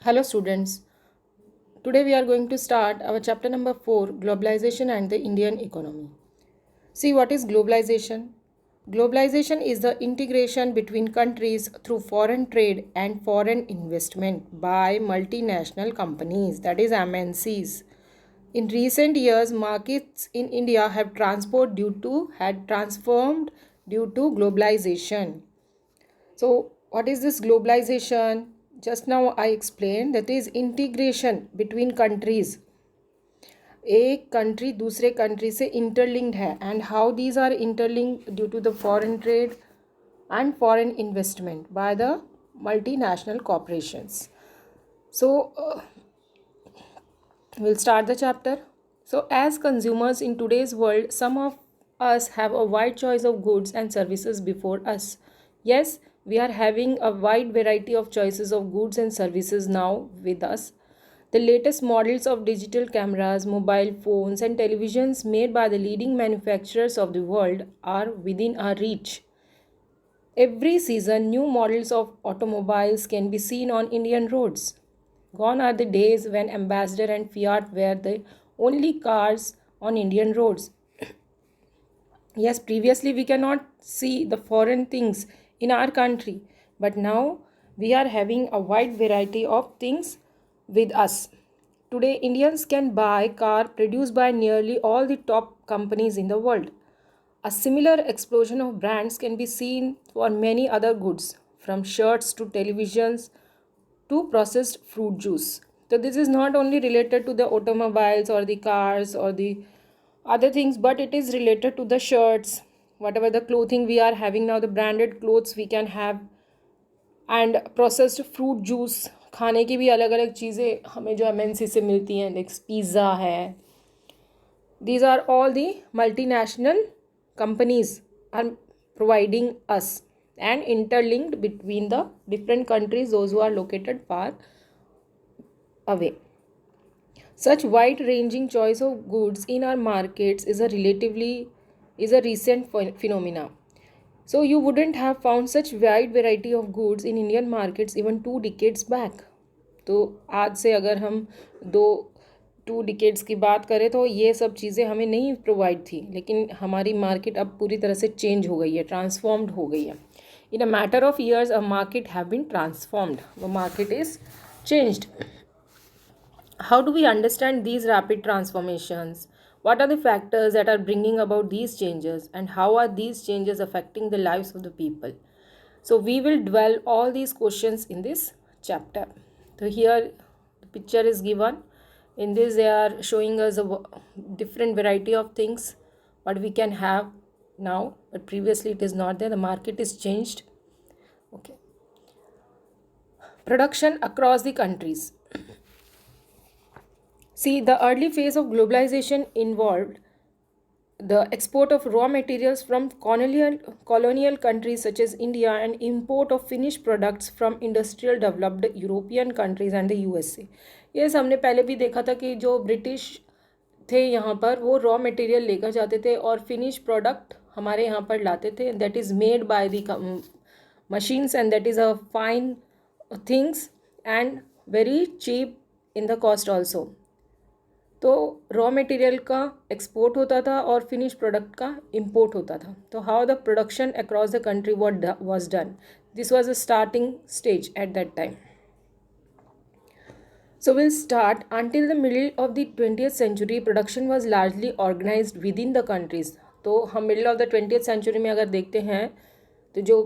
Hello, students. Today we are going to start our chapter number 4, Globalization and the Indian Economy. See, what is globalization? Globalization is the integration between countries through foreign trade and foreign investment by multinational companies, that is MNCs. In recent years, markets in India have had transformed due to globalization. So, what is this globalization? Just now I explained that is integration between countries. एक country दूसरे country से interlinked है and how these are interlinked due to the foreign trade and foreign investment by the multinational corporations. So, we'll start the chapter. So, as consumers in today's world, some of us have a wide choice of goods and services before us. Yes, we are having a wide variety of choices of goods and services now with us. The latest models of digital cameras, mobile phones, and televisions made by the leading manufacturers of the world are within our reach. Every season, new models of automobiles can be seen on Indian roads. Gone are the days when Ambassador and Fiat were the only cars on Indian roads. Yes, previously we cannot see the foreign things in our country, but now we are having a wide variety of things with us. Today, Indians can buy car produced by nearly all the top companies in the world. A similar explosion of brands can be seen for many other goods, from shirts to televisions to processed fruit juice. So, this is not only related to the automobiles or the cars or the other things, but it is related to the shirts, whatever the clothing we are having now, the branded clothes we can have, and processed fruit juice खाने की भी अलग अलग चीज़ें हमें जो MNC से मिलती हैं, लाइक पिज़्ज़ा है. These are all the multinational companies are providing us and interlinked between the different countries, those who are located far away. Such wide-ranging choice of goods in our markets is a recent phenomena. So you wouldn't have found such wide variety of goods in Indian markets even 2 decades back. तो आज से अगर हम 2 decades की बात करें तो ये सब चीज़ें हमें नहीं प्रोवाइड थी, लेकिन हमारी मार्केट अब पूरी तरह से चेंज हो गई है, ट्रांसफॉर्म्ड हो गई है. In a matter of years a market have been transformed. The market is changed. How do we understand these rapid transformations? What are the factors that are bringing about these changes, and how are these changes affecting the lives of the people? So we will dwell all these questions in this chapter. So here the picture is given. In this they are showing us a different variety of things what we can have now, but previously it is not there. The market is changed. Okay. Production across the countries. See, the early phase of globalization involved the export of raw materials from colonial countries such as India and import of finished products from industrial developed European countries and the USA. Yes, हमने पहले भी देखा था कि जो British थे यहाँ पर वो रॉ मटेरियल लेकर जाते थे और फिनिश प्रोडक्ट हमारे यहाँ पर लाते थे. That is made by the machines and that is a fine things and very cheap in the cost also. तो रॉ मटेरियल का एक्सपोर्ट होता था और फिनिश प्रोडक्ट का इंपोर्ट होता था. तो how the production across the country was done, this was a starting stage at that time. So we'll start. Until the middle of the 20th century, production was largely organized within the countries. तो हम middle of the 20th century में अगर देखते हैं तो जो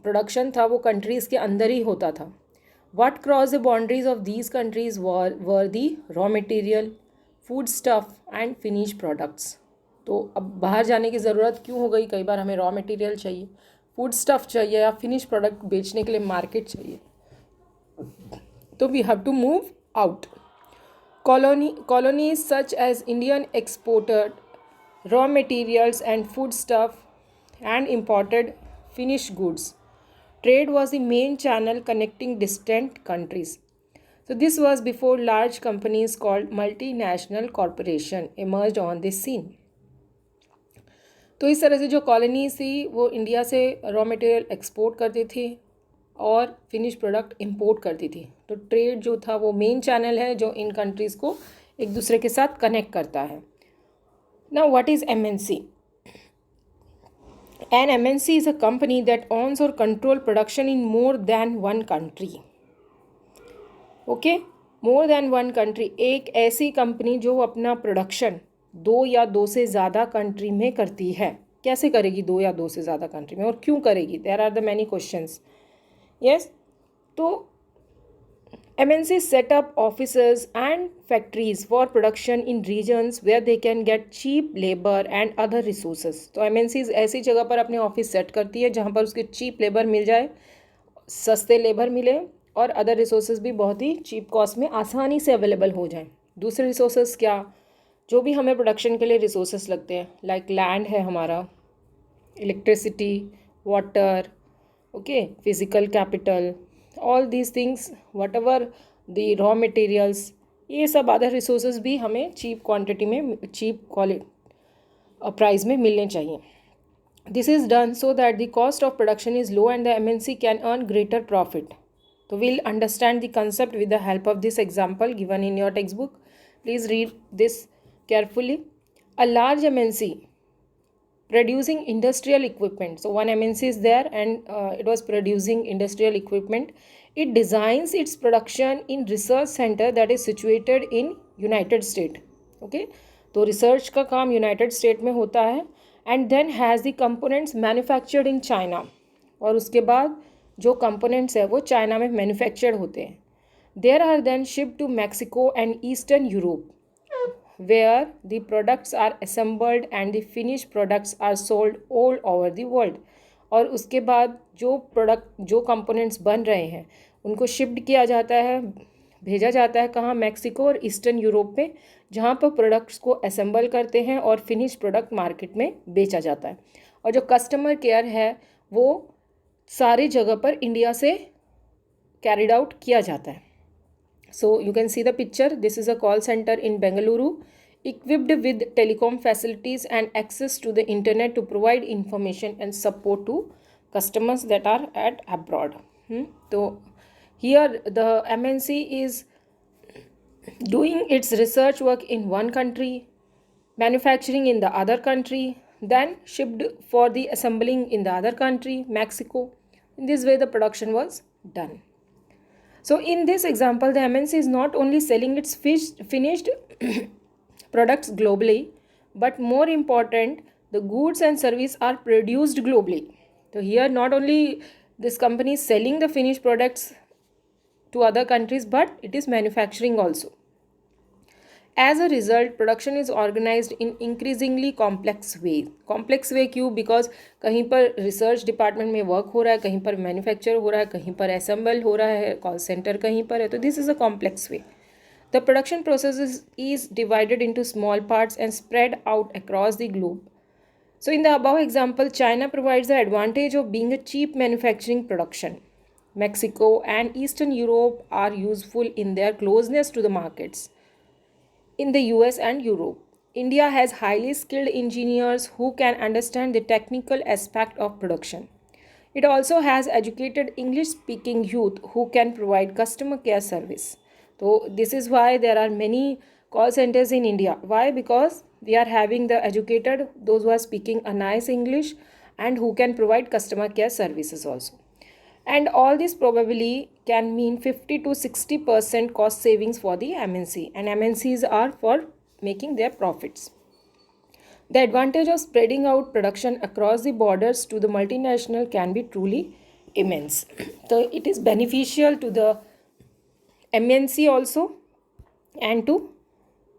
production था वो कंट्रीज़ के अंदर ही होता था. What crossed the boundaries of these countries were the raw material, food stuff and finish products. तो अब बाहर जाने की ज़रूरत क्यों हो गई? कई बार हमें रॉ मटेरियल चाहिए, फूड स्टफ़ चाहिए या फिनिश प्रोडक्ट बेचने के लिए मार्केट चाहिए, तो we have to move out. colonies such as Indian exported raw materials and food stuff and imported finished goods. Trade was the main channel connecting distant countries. So this was before large companies called multinational corporation emerged on this scene. तो इस तरह से जो colonies थी वो India से raw material export करती थी और फिनिश प्रोडक्ट इंपोर्ट करती थी। तो ट्रेड जो था वो मेन चैनल है जो इन कंट्रीज़ को एक दूसरे के साथ कनेक्ट करता है। Now what is MNC? An MNC is a company that owns or control production in more than one country. Okay, more than one country, एक ऐसी कंपनी जो अपना प्रोडक्शन दो या दो से ज़्यादा कंट्री में करती है। कैसे करेगी दो या दो से ज़्यादा कंट्री में, और क्यों करेगी? There are the many questions. Yes, तो MNC set up offices and factories for production in regions where they can get cheap labor and other resources. तो MNCs ऐसी जगह पर अपने ऑफिस सेट करती है जहाँ पर उसकी चीप लेबर मिल जाए, सस्ते लेबर मिले, और अदर रिसोर्सेज भी बहुत ही चीप कॉस्ट में आसानी से अवेलेबल हो जाएं। दूसरे रिसोर्सेज क्या? जो भी हमें प्रोडक्शन के लिए रिसोर्सेज लगते हैं, लाइक लैंड है हमारा, electricity, water, okay, physical capital, all these things, what ever the raw materials, ये सब अदर रिसोर्सेज भी हमें चीप क्वांटिटी में, चीप क्वालिटी प्राइस में मिलने चाहिए। This is done so that the cost of production is low and the MNC can earn greater profit. तो we'll understand the concept with the help of this example given in your textbook. Please read this carefully. A large MNC producing industrial equipment. So one MNC is there and it was producing industrial equipment. It designs its production in research center that is situated in United States. Okay, तो research का काम United States में होता है, and then has the components manufactured in China. और उसके बाद जो कंपोनेंट्स है वो चाइना में मैन्युफैक्चर्ड होते हैं। There are then shipped to Mexico and eastern Europe where the products are assembled and the finish products are sold all over the world. और उसके बाद जो कंपोनेंट्स बन रहे हैं उनको शिफ्ट किया जाता है, भेजा जाता है कहाँ? मैक्सिको और ईस्टर्न यूरोप में, जहाँ पर प्रोडक्ट्स को असेंबल करते हैं और फिनिश प्रोडक्ट मार्केट में बेचा जाता है। और जो कस्टमर केयर है वो सारी जगह पर इंडिया से कैरिड आउट किया जाता है। So you can see the picture, this is a call centre in Bengaluru equipped with telecom facilities and access to the internet to provide information and support to customers that are at abroad. So here the MNC is doing its research work in one country, manufacturing in the other country, then shipped for the assembling in the other country, Mexico. In this way the production was done. So in this example, the MNC is not only selling its finished products globally, but more important, the goods and service are produced globally. So here not only this company is selling the finished products to other countries, but it is manufacturing also. As a result, production is organized in increasingly complex way. Complex way क्यों? Because कहीं पर research department में work हो रहा है, कहीं पर manufacture हो रहा है, कहीं पर असेंबल हो रहा है, कॉल सेंटर कहीं पर है, तो this is a complex way. The production process is divided into small parts and spread out across the globe. So in the above example, China provides the advantage of being a cheap manufacturing production. Mexico and Eastern Europe are useful in their closeness to the markets in the US and Europe. India has highly skilled engineers who can understand the technical aspect of production. It also has educated English speaking youth who can provide customer care service. So this is why there are many call centers in India. Why? Because we are having the educated, those who are speaking a nice English and who can provide customer care services also. And all this probably can mean 50 to 60% cost savings for the MNC, and MNCs are for making their profits. The advantage of spreading out production across the borders to the multinational can be truly immense. So it is beneficial to the MNC also and to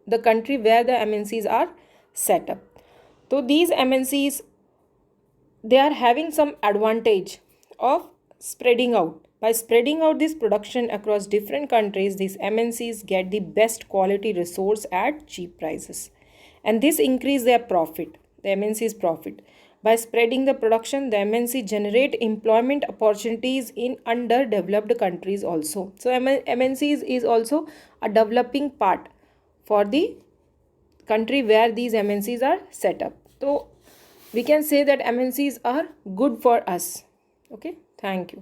the country where the MNCs are set up. So these MNCs, they are having some advantage of spreading out. By spreading out this production across different countries, these MNCs get the best quality resource at cheap prices. And this increase their profit, the MNC's profit. By spreading the production, the MNC generate employment opportunities in underdeveloped countries also. So MNCs is also a developing part for the country where these MNCs are set up. So we can say that MNCs are good for us. Okay, thank you.